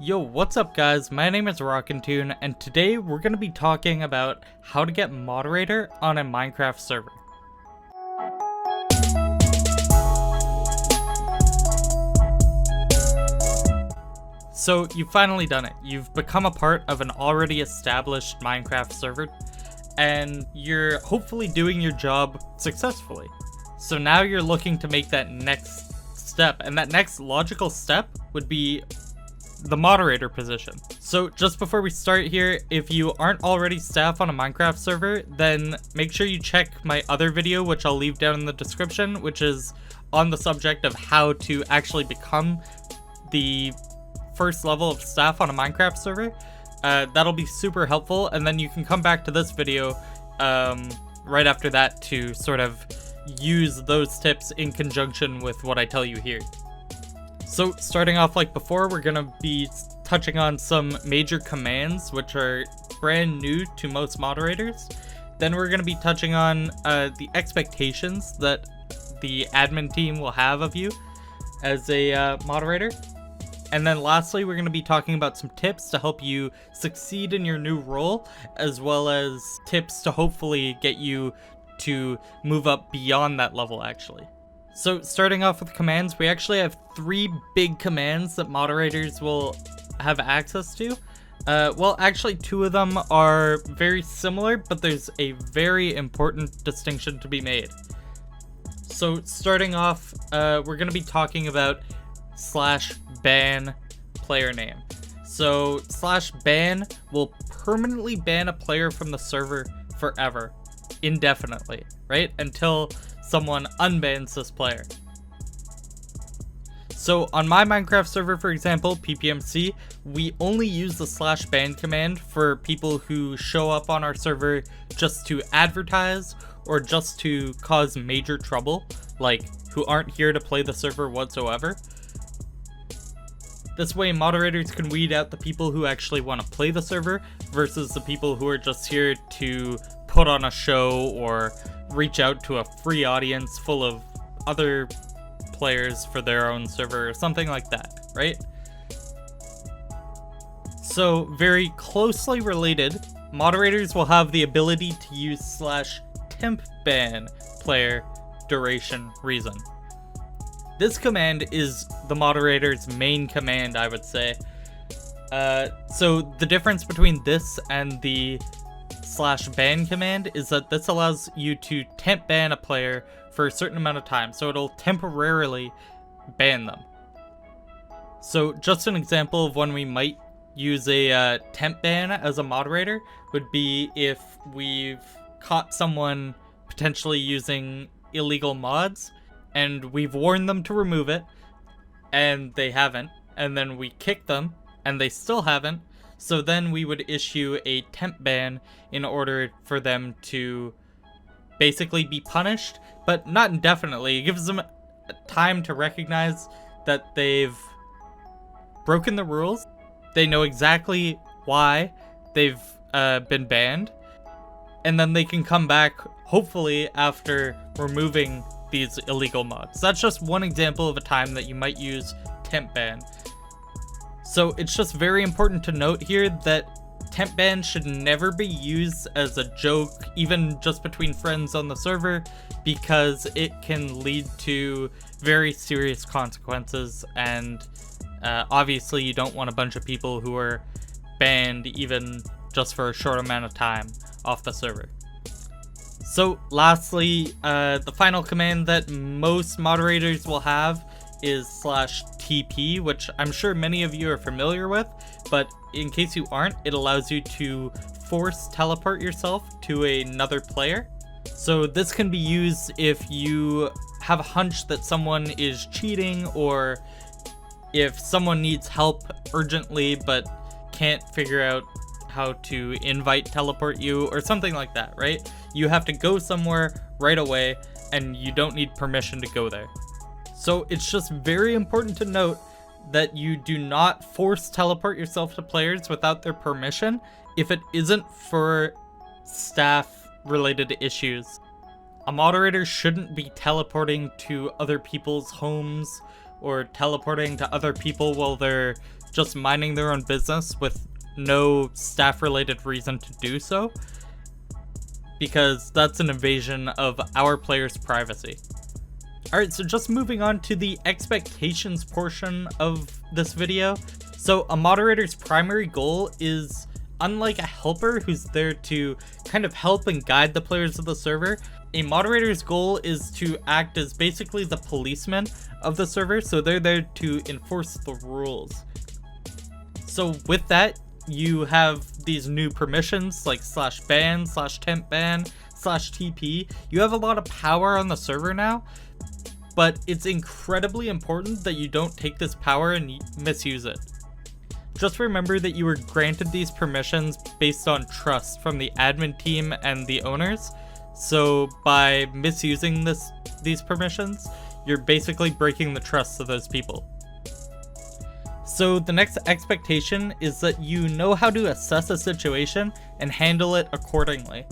Yo, what's up guys? My name is Rockintune, and today we're going to be talking about how to get Moderator on a Minecraft server. So you've finally done it. You've become a part of an already established Minecraft server, and you're hopefully doing your job successfully. So now you're looking to make that next step, and that next logical step would be the moderator position. So just before we start here, if you aren't already staff on a Minecraft server, then make sure you check my other video, which I'll leave down in the description, which is on the subject of how to actually become the first level of staff on a Minecraft server. That'll be super helpful, and then you can come back to this video right after that to sort of use those tips in conjunction with what I tell you here. So starting off like before, we're going to be touching on some major commands which are brand new to most moderators. Then we're going to be touching on the expectations that the admin team will have of you as a moderator. And then lastly, we're going to be talking about some tips to help you succeed in your new role, as well as tips to hopefully get you to move up beyond that level actually. So starting off with commands, we actually have 3 big commands that moderators will have access to. Well, actually 2 of them are very similar, but there's a very important distinction to be made. So starting off, we're going to be talking about /ban player name. So /ban will permanently ban a player from the server forever, indefinitely, right? Until someone unbans this player. So on my Minecraft server, for example, PPMC, we only use the /ban command for people who show up on our server just to advertise or just to cause major trouble, like who aren't here to play the server whatsoever. This way moderators can weed out the people who actually want to play the server versus the people who are just here to put on a show or reach out to a free audience full of other players for their own server or something like that, right? So very closely related, moderators will have the ability to use /tempban player duration reason. This command is the moderator's main command, I would say. So the difference between this and the /ban command is that this allows you to temp ban a player for a certain amount of time, so it'll temporarily ban them. So just an example of when we might use a temp ban as a moderator would be if we've caught someone potentially using illegal mods and we've warned them to remove it and they haven't, and then we kick them and they still haven't. So then we would issue a temp ban in order for them to basically be punished, but not indefinitely. It gives them time to recognize that they've broken the rules. They know exactly why they've been banned, and then they can come back, hopefully, after removing these illegal mods. That's just one example of a time that you might use temp ban. So it's just very important to note here that temp ban should never be used as a joke, even just between friends on the server, because it can lead to very serious consequences, and obviously you don't want a bunch of people who are banned even just for a short amount of time off the server. So lastly, the final command that most moderators will have is /TP, which I'm sure many of you are familiar with, but in case you aren't, it allows you to force teleport yourself to another player. So this can be used if you have a hunch that someone is cheating, or if someone needs help urgently but can't figure out how to invite teleport you or something like that, right? You have to go somewhere right away and you don't need permission to go there. So it's just very important to note that you do not force teleport yourself to players without their permission if it isn't for staff related issues. A moderator shouldn't be teleporting to other people's homes or teleporting to other people while they're just minding their own business with no staff-related reason to do so, because that's an invasion of our players' privacy. Alright, so just moving on to the expectations portion of this video. So a moderator's primary goal is, unlike a helper who's there to kind of help and guide the players of the server, a moderator's goal is to act as basically the policeman of the server, so they're there to enforce the rules. So with that, you have these new permissions like /ban, /tempban, /TP. You have a lot of power on the server now, but it's incredibly important that you don't take this power and misuse it. Just remember that you were granted these permissions based on trust from the admin team and the owners, so by misusing these permissions, you're basically breaking the trust of those people. So the next expectation is that you know how to assess a situation and handle it accordingly.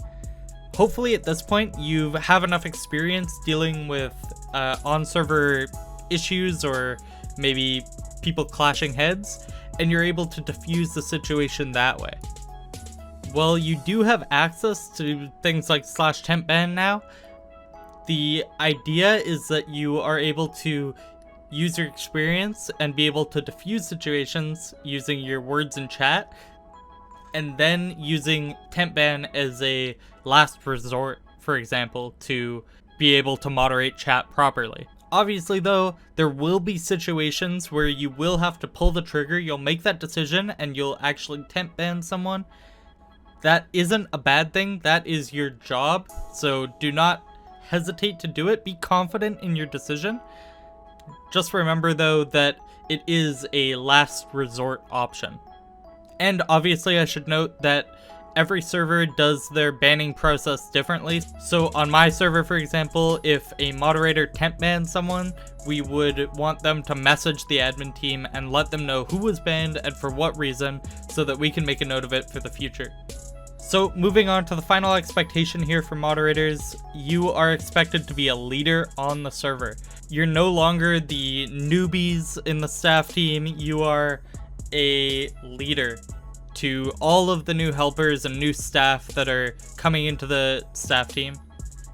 Hopefully at this point you have enough experience dealing with on-server issues or maybe people clashing heads, and you're able to diffuse the situation that way. Well, you do have access to things like /tempban now. The idea is that you are able to use your experience and be able to diffuse situations using your words in chat, and then using tempban as a last resort, for example, to be able to moderate chat properly. Obviously though, there will be situations where you will have to pull the trigger, you'll make that decision and you'll actually tempban someone. That isn't a bad thing, that is your job, so do not hesitate to do it, be confident in your decision. Just remember though that it is a last resort option. And obviously I should note that every server does their banning process differently. So on my server, for example, if a moderator temp bans someone, we would want them to message the admin team and let them know who was banned and for what reason, so that we can make a note of it for the future. So moving on to the final expectation here for moderators, you are expected to be a leader on the server. You're no longer the newbies in the staff team, you are a leader to all of the new helpers and new staff that are coming into the staff team.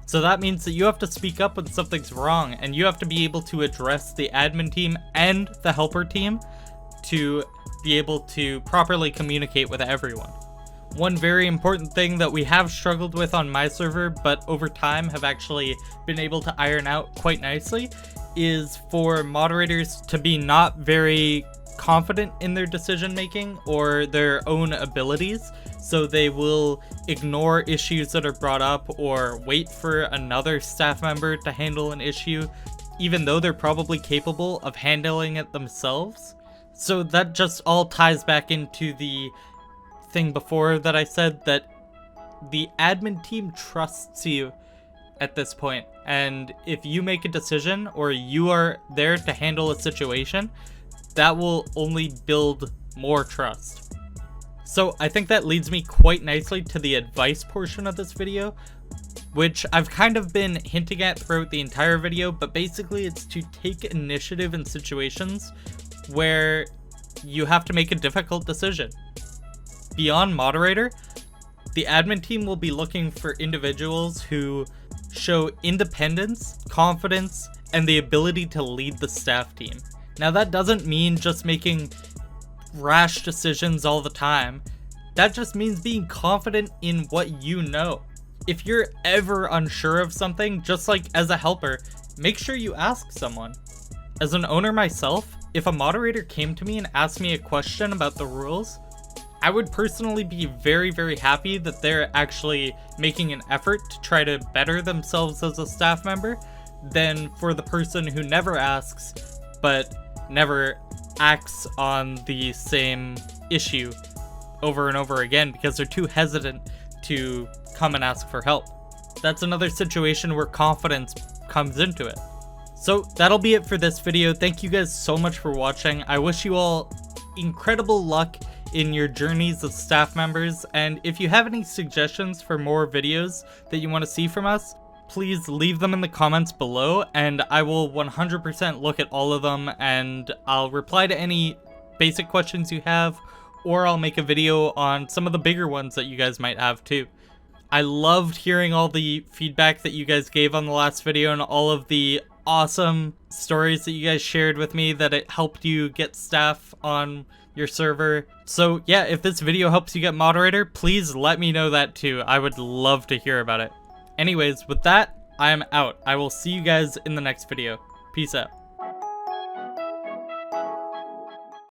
So that means that you have to speak up when something's wrong, and you have to be able to address the admin team and the helper team to be able to properly communicate with everyone. One very important thing that we have struggled with on my server, but over time have actually been able to iron out quite nicely, is for moderators to be not very confident in their decision making or their own abilities, so they will ignore issues that are brought up or wait for another staff member to handle an issue, even though they're probably capable of handling it themselves. So that just all ties back into the thing before that I said, that the admin team trusts you at this point, and if you make a decision or you are there to handle a situation, that will only build more trust. So I think that leads me quite nicely to the advice portion of this video, which I've kind of been hinting at throughout the entire video, but basically it's to take initiative in situations where you have to make a difficult decision. Beyond moderator, the admin team will be looking for individuals who show independence, confidence, and the ability to lead the staff team. Now that doesn't mean just making rash decisions all the time. That just means being confident in what you know. If you're ever unsure of something, just like as a helper, make sure you ask someone. As an owner myself, if a moderator came to me and asked me a question about the rules, I would personally be very, very happy that they're actually making an effort to try to better themselves as a staff member, than for the person who never asks, but never acts on the same issue over and over again because they're too hesitant to come and ask for help. That's another situation where confidence comes into it. So that'll be it for this video. Thank you guys so much for watching. I wish you all incredible luck in your journeys as staff members, and if you have any suggestions for more videos that you want to see from us, please leave them in the comments below, and I will 100% look at all of them, and I'll reply to any basic questions you have, or I'll make a video on some of the bigger ones that you guys might have too. I loved hearing all the feedback that you guys gave on the last video and all of the awesome stories that you guys shared with me that it helped you get staff on your server. So yeah, if this video helps you get Moderator, please let me know that too. I would love to hear about it. Anyways, with that, I am out. I will see you guys in the next video. Peace out.